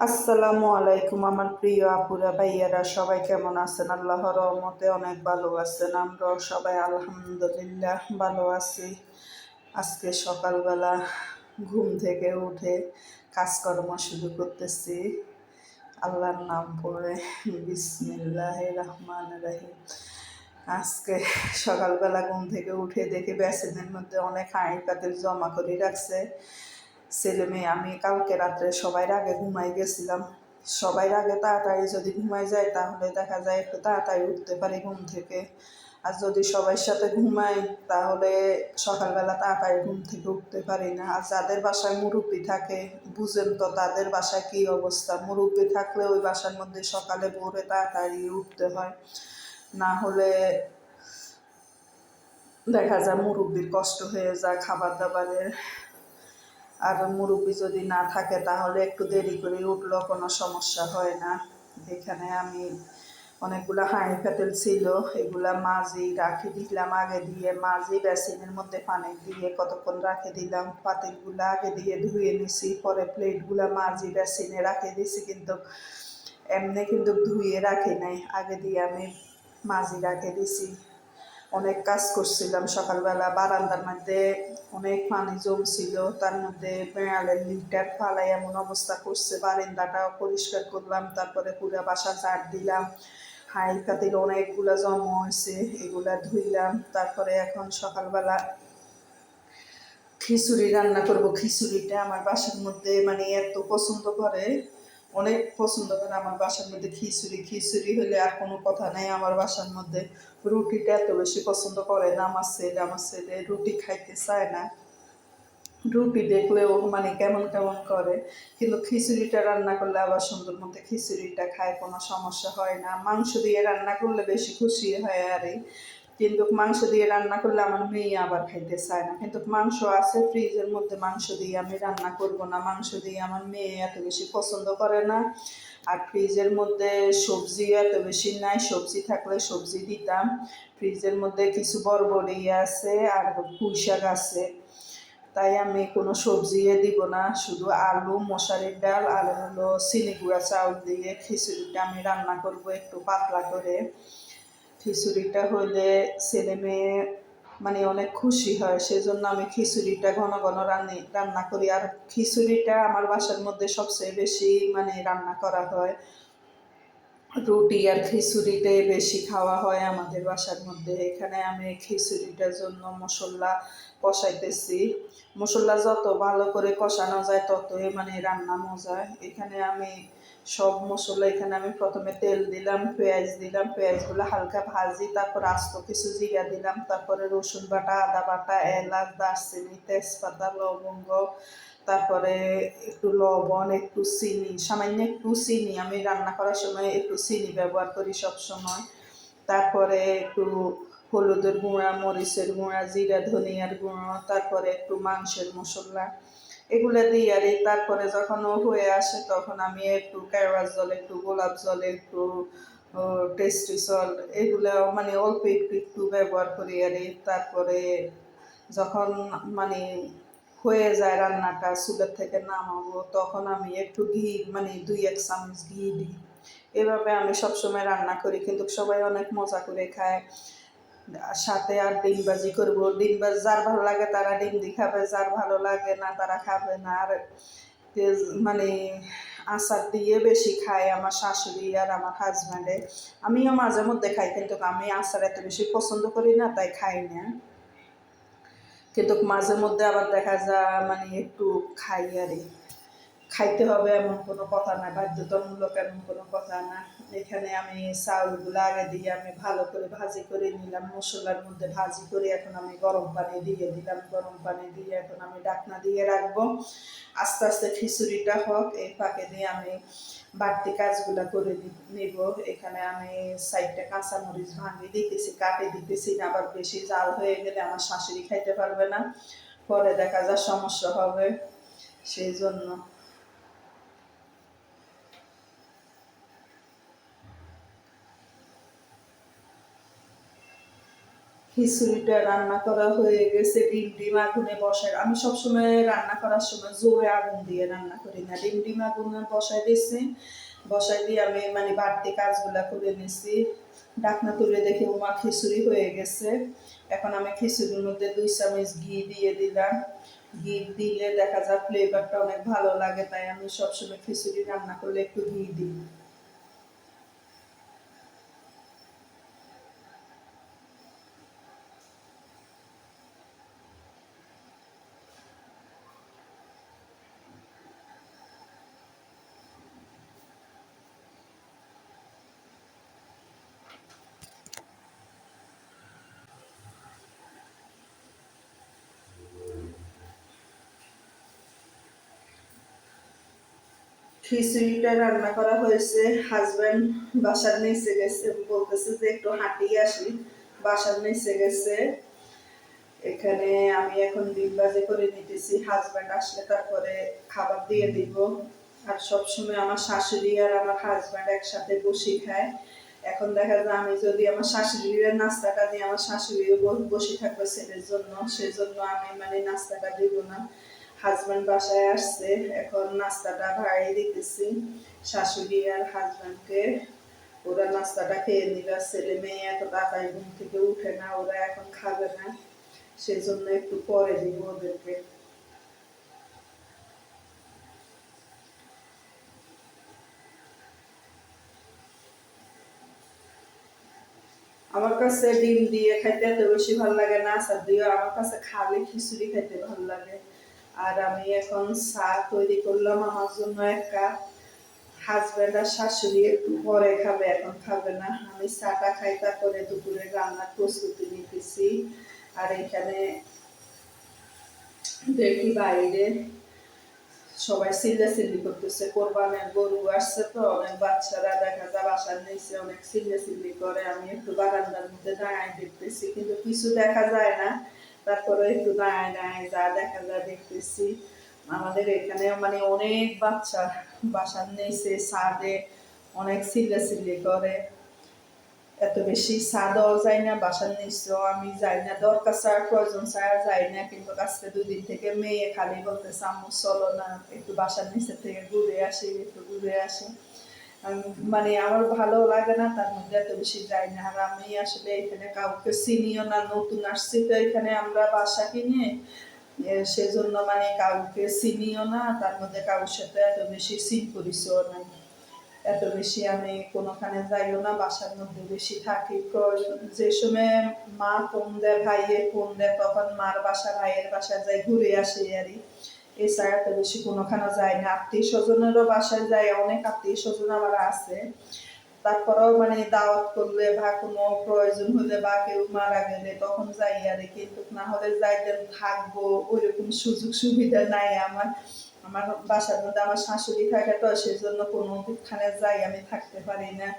আসসালামু আলাইকুম আমার প্রিয় আপুরা ভাইয়ারা, সবাই কেমন আছেন? আল্লাহর রহমতে অনেক ভালো আছেন। আমরাও সবাই আলহামদুলিল্লাহ ভালো আছি। আজকে সকালবেলা ঘুম থেকে উঠে কাজকর্ম শুরু করতেছি আল্লাহর নাম পড়ে, বিসমিল্লাহির রহমানির রহিম। আজকে সকালবেলা ঘুম থেকে উঠে দেখি বেসিনের মধ্যে অনেক হাঁড়ি পাতিল জমা করে রাখছে ছেলে মেয়ে। আমি কালকে রাত্রে সবার আগে ঘুমাই গেছিলাম। সবার আগে তাড়াতাড়ি যদি ঘুমাই যায় তাহলে দেখা যায় একটু তাড়াতাড়ি উঠতে পারি ঘুম থেকে। আর যদি সবার সাথে ঘুমাই তাহলে সকালবেলা তাড়াতাড়ি ঘুম থেকে উঠতে পারি না। আর যাদের বাসায় মুরব্বি থাকে বুঝেন তো তাদের বাসায় কী অবস্থা। মুরব্বি থাকলে ওই বাসার মধ্যে সকালে ভোরে তাড়াতাড়ি উঠতে হয়, না হলে দেখা যায় মুরব্বির কষ্ট হয়ে যায় খাবার দাবারের। আর মুরব্বি যদি না থাকে তাহলে একটু দেরি করে উঠলেও কোনো সমস্যা হয় না। এখানে আমি অনেকগুলো হাঁড়ি পাতিল ছিল, এগুলা মাঝি রাখি দিলাম আগে দিয়ে। মাঝি বেসিনের মধ্যে পানি দিয়ে কতক্ষণ রাখে দিলাম। পাতিলগুলো আগে দিয়ে ধুয়ে নিছি, পরে প্লেটগুলো মাঝি বেসিনে রাখে দিছি, কিন্তু এমনি কিন্তু ধুয়ে রাখি নাই, আগে দিয়ে আমি মাঝি রাখে দিছি। অনেক কাজ করছিলাম সকালবেলা। বারান্দার মধ্যে অনেক পানি জমছিল, তার মধ্যে বেড়ালের লিটার ফালাই এমন অবস্থা করছে। বারান্দাটাও পরিষ্কার করলাম, তারপরে পুরো বাসা ঝাড় দিলাম। হাঁড়ি পাতিল অনেকগুলো জমা হয়েছে, এগুলা ধুইলাম। তারপরে এখন সকালবেলা খিচুড়ি রান্না করব। খিচুড়িটা আমার বাসার মধ্যে মানে এত পছন্দ করে, অনেক পছন্দ করে আমার বাসার মধ্যে খিচুড়ি। খিচুড়ি হলে আর কোনো কথা নেই আমার বাসার মধ্যে। রুটিটা এত বেশি পছন্দ করে না আমার ছেলে রুটি খাইতে চায় না। রুটি দেখলেও মানে কেমন কেমন করে, কিন্তু খিচুড়িটা রান্না করলে আবার সুন্দর মতো খিচুড়িটা খায়, কোনো সমস্যা হয় না। মাংস দিয়ে রান্না করলে বেশি খুশি হয় আরে, কিন্তু মাংস দিয়ে রান্না করলে আমার মেয়ে আবার খাইতে চায় না। কিন্তু মাংস আছে ফ্রিজের মধ্যে, মাংস দিয়ে আমি রান্না করব না। মাংস দিয়ে আমার মেয়ে এত বেশি পছন্দ করে না। আর ফ্রিজের মধ্যে সবজি এত বেশি নাই, সবজি থাকলে সবজি দিতাম। ফ্রিজের মধ্যে কিছু বরবটি আছে আর পুঁই শাক আছে, তাই আমি কোনো সবজি দিব না। শুধু আলু, মশারির ডাল আর হলো চিনি গুঁড়া চাউল দিয়ে খিচুড়িটা আমি রান্না করব একটু পাতলা করে। খিচুড়িটা হলে ছেলে মেয়ে মানে অনেক খুশি হয়, সেজন্য আমি খিচুড়িটা ঘন ঘন রান্না করি। আর খিচুড়িটা আমার বাসার মধ্যে সবচেয়ে বেশি মানে রান্না করা হয়। রুটি আর খিচুড়িটাই বেশি খাওয়া হয় আমাদের বাসার মধ্যে। এখানে আমি খিচুড়িটার জন্য মশলা কষাইতেছি। মশলা যত ভালো করে কষানো যায় ততই মানে রান্না মজা। এখানে আমি সব মশলা, এখানে আমি প্রথমে তেল দিলাম, পেঁয়াজ দিলাম, পেঁয়াজগুলো হালকা ভাজি, তারপর আস্ত কিছু জিরা দিলাম, তারপরে রসুন বাটা, আদা বাটা, এলাচ, দারচিনি, তেজপাতা, লবঙ্গ, তারপরে একটু লবণ, একটু চিনি, সামান্য একটু চিনি, আমি রান্না করার সময় একটু চিনি ব্যবহার করি সব সময়। তারপরে একটু হলুদের গুঁড়া, মরিচের গুঁড়া, জিরা ধনিয়ার গুঁড়ো, তারপরে একটু মাংসের মশলা, এগুলো দিই। আর তারপরে যখন ও হয়ে আসে তখন আমি একটু কেওড়া জল, একটু গোলাপ জল, একটু টেস্টি সল্ট, এগুলো মানে অল্প একটু একটু ব্যবহার করি। আর তারপরে যখন মানে হয়ে যায় রান্নাটা, চুলের থেকে নামাবো, তখন আমি একটু ঘি মানে 2-1 চামচ ঘি দিই। এভাবে আমি সবসময় রান্না করি, কিন্তু সবাই অনেক মজা করে খায়। সাথে আর ডিম ভাজি করবো। ডিম ভাজি যার ভালো লাগে তারা ডিম দিয়ে খাবে, যার ভালো লাগে না তারা খাবে না। আর মানে আচার দিয়ে বেশি খায় আমার শাশুড়ি আর আমার হাজব্যান্ডে। আমিও মাঝে মধ্যে খাই, কিন্তু আমি আচার এত বেশি পছন্দ করি না, তাই খাই না। কিন্তু মাঝে মধ্যে আবার দেখা যায় মানে একটু খাই আর খাইতে হবে এমন কোনো কথা না, বাধ্যতামূলক এমন কোনো কথা না। এখানে আমি চাউলগুলো আগে দিয়ে আমি ভালো করে ভাজি করে নিলাম, মশলার মধ্যে ভাজি করে এখন আমি গরম পানি দিয়ে দিলাম। গরম পানি দিয়ে এখন আমি ঢাকনা দিয়ে রাখবো, আস্তে আস্তে খিচুড়িটা হোক। এই ফাঁকে দিয়ে আমি বাড়তি কাজগুলো করে নিব। এখানে আমি 4টা কাঁচামরিচ ভাঙি দিতেছি, কাটে দিতেছি না, আবার বেশি জাল হয়ে গেলে আমার শাশুড়ি খাইতে পারবে না, পরে দেখা যায় সমস্যা হবে, সেই জন্য। খিচুড়িটা রান্না করা হয়ে গেছে। ডিম আগুনে বসায়, আমি সবসময় রান্না করার সময় জোরে আগুন দিয়ে রান্না করি না, ডিম আগুনে বসাই দিয়েছি। বসাই দিয়ে আমি মানে বাড়তি কাজগুলা করে নিছি। ঢাকনা তুলে দেখে ওমা খিচুড়ি হয়ে গেছে। এখন আমি খিচুড়ির মধ্যে 2 চামচ ঘি দিয়ে দিলাম। ঘি দিলে দেখা যায় ফ্লেভারটা অনেক ভালো লাগে, তাই আমি সবসময় খিচুড়ি রান্না করলে একটু ঘি দিই। খিচুড়িটা রান্না করা হয়েছে। হাজব্যান্ড বাসার নিচে গেছে, বলতেছে যে একটু হাঁটিয়ে আসি, বাসার নিচে গেছে। এখানে আমি এখন ডিম ভাজি করে নিতেছি, হাজব্যান্ড আসলে তারপরে খাবার দিয়ে দিব। আর সবসময় আমার শাশুড়ি আর আমার হাজব্যান্ড একসাথে বসে খায়। এখন দেখা যায় আমি যদি আমার শাশুড়ির নাস্তাটা দিয়ে, আমার শাশুড়িও বসে থাকবে ছেলের জন্য, সেজন্য আমি মানে নাস্তাটা দিব না। হাজব্যান্ড বাসায় আসছে, এখন নাস্তাটা ভাড়াই দিতেছি শাশুড়ি আর হাজব্যান্ডকে। ওরা নাস্তাটা খেয়ে নিবে। ছেলে মেয়ে এত তাড়াতাড়ি ঘুম থেকে উঠে না, ওরা এখন খাবে না, সেজন্য একটু পরে দিব ওদেরকে। আমার কাছে ডিম দিয়ে খাইতে এত বেশি ভালো লাগে না, আচার দিয়ে। আমার কাছে খালি খিচুড়ি খাইতে ভালো লাগে। আর আমি এখন চা তৈরি করলাম আমার জন্য 1 কাপ। হাজব্যান্ড আর শাশুড়ি একটু পরে খাবে, এখন খাবে না। আমি চাটা খাই, তারপরে দুপুরে রান্নার প্রস্তুতি নিতেছি। আর এখানে দেখি বাইরে সবাই চিল্লাচিল্লি করতেছে, কোরবানের গরু আসছে তো, অনেক বাচ্চারা দেখা যায় বাসার নিচে অনেক চিল্লাচিল্লি করে। আমি একটু বারান্দার মধ্যে দাঁড়ায় দেখতেছি, কিন্তু কিছু দেখা যায় না, তারপরে একটু দাঁড়ায় দাঁড়ায় যা দেখা যায় দেখতেছি। আমাদের এখানে মানে অনেক বাচ্চা বাসার নিচে ছাদে অনেক চিল্লাচিল্লি করে। এত বেশি ছাদও যাই না, বাসার নিচেও আমি যাই না, দরকার ছাড়া প্রয়োজন ছাড়া যাই না। কিন্তু আজকে 2 দিন থেকে মেয়ে খালি বলতেছে আম্মু চলো না একটু বাসার নিচে থেকে ঘুরে আসি, একটু ঘুরে আসি। মানে আমার ভালো লাগে না, তার মধ্যে এত বেশি যাই না। আর আমি আসলে এখানে কাউকে চিনিও না, নতুন আসছি তো এখানে আমরা বাসা কিনে, সেজন্য মানে কাউকে চিনিও না, তার মধ্যে কারোর সাথে এত বেশি সিন পরিচয় নাই। এত বেশি আমি কোনোখানে যাইও না, বাসার মধ্যে বেশি থাকি। যে সময় মা ফোন দেয়, ভাইয়ের ফোন দেয়, তখন মার বাসা ভাইয়ের বাসা যাই, ঘুরে আসি আরই। এছাড়া এত বেশি কোনোখানে যায় না। আত্মীয় স্বজনেরও বাসায় যায়, অনেক আত্মীয় স্বজন আমার আছে। তারপরেও মানে দাওয়াত করলে বা কোনো প্রয়োজন হলে বা কেউ মারা গেলে তখন যাই আরে, কিন্তু না হলে যাইতে থাকবো ওইরকম সুযোগ সুবিধা নাই আমার। আমার বাসার মধ্যে আমার শাশুড়ি থাকে তো, সেজন্য কোনোখানে যাই আমি থাকতে পারি না,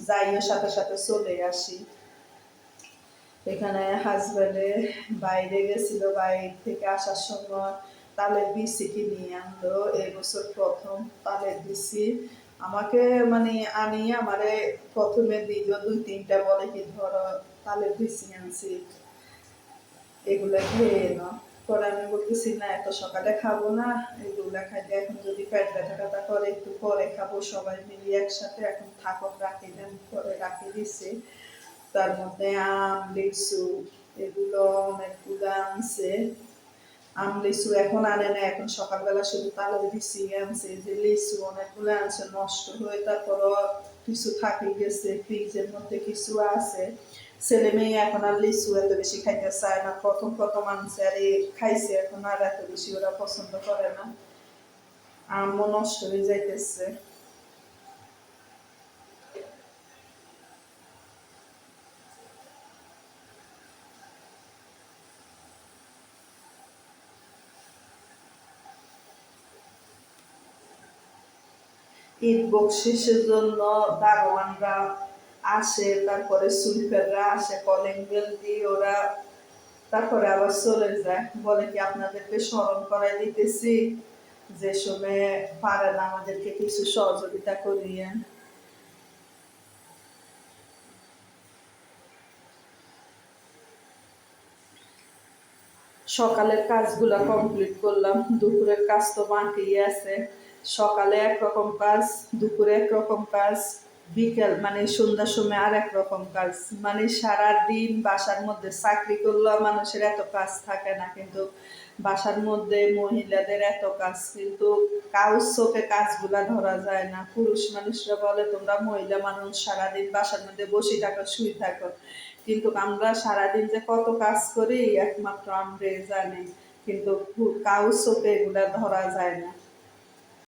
যাইও সাথে সাথে চলে আসি। এখানে হাজব্যান্ডে বাইরে গেছিল, বাইরে থেকে আসার সময় তালের বিচি কিনে আনলো। এবছর প্রথম তালের বিচি আমাকে মানে আনিয়ে আমারে প্রথমে দিল 2-3টা, বলে কি ধরো তালের বিচি আনছি, এগুলা খেয়ে নাও। পরে আমি বলতেছি না এত সকালে খাবো না, এগুলা খাইলে এখন যদি পেট ব্যথা ট্যাথা করে একটু পরে খাবো সবাই মিলিয়ে একসাথে। এখন থাকুক, রাখি দেন, পরে রাখি দিছে। তার মধ্যে আম, লিচু এগুলো অনেকগুলো আনছে। আম লিচু এখন আনে না, এখন সকালবেলা শুধু তালের বিচি আনছে। যে লিচু অনেকগুলো আনছে নষ্ট হয়ে, তারপরও কিছু থাকি গেছে ফ্রিজের মধ্যে, কিছু আছে। ছেলে মেয়ে এখন আর লিচু এত বেশি খাইতে চায় না, প্রথম প্রথম আনছে আর খাইছে, এখন আর এত বেশি ওরা পছন্দ করে না, আমও নষ্ট হয়ে যাইতেছে। ঈদ বকশিসের জন্য দারোয়ানরা আসে, তারপরে সুইপাররা আসে, কলিং বেল দিয়ে ওরা তারপরে আবার চলে যায়, বলে কি আপনাদেরকে স্মরণ করাই দিতেছি, যে সময় পারেন আমাদেরকে কিছু সহযোগিতা করিয়েন। সকালের কাজগুলা কমপ্লিট করলাম, দুপুরের কাজ তো বাকি আছে। সকালে একরকম কাজ, দুপুরে একরকম কাজ, বিকেল মানে সন্ধ্যার সময় আর একরকম কাজ। মানে সারা দিন বাসার মধ্যে চাকরি করলেও মানুষের এত কাজ থাকে না, কিন্তু বাসার মধ্যে মহিলাদের এত কাজ, কিন্তু কাউর চোখে কাজগুলা ধরা যায় না। পুরুষ মানুষরা বলে তোমরা মহিলা মানুষ সারাদিন বাসার মধ্যে বসে থাকো, শুয়ে থাকো, কিন্তু আমরা সারাদিন যে কত কাজ করি একমাত্র আমরাই জানি, কিন্তু কাউর চোখে এগুলা ধরা যায় না।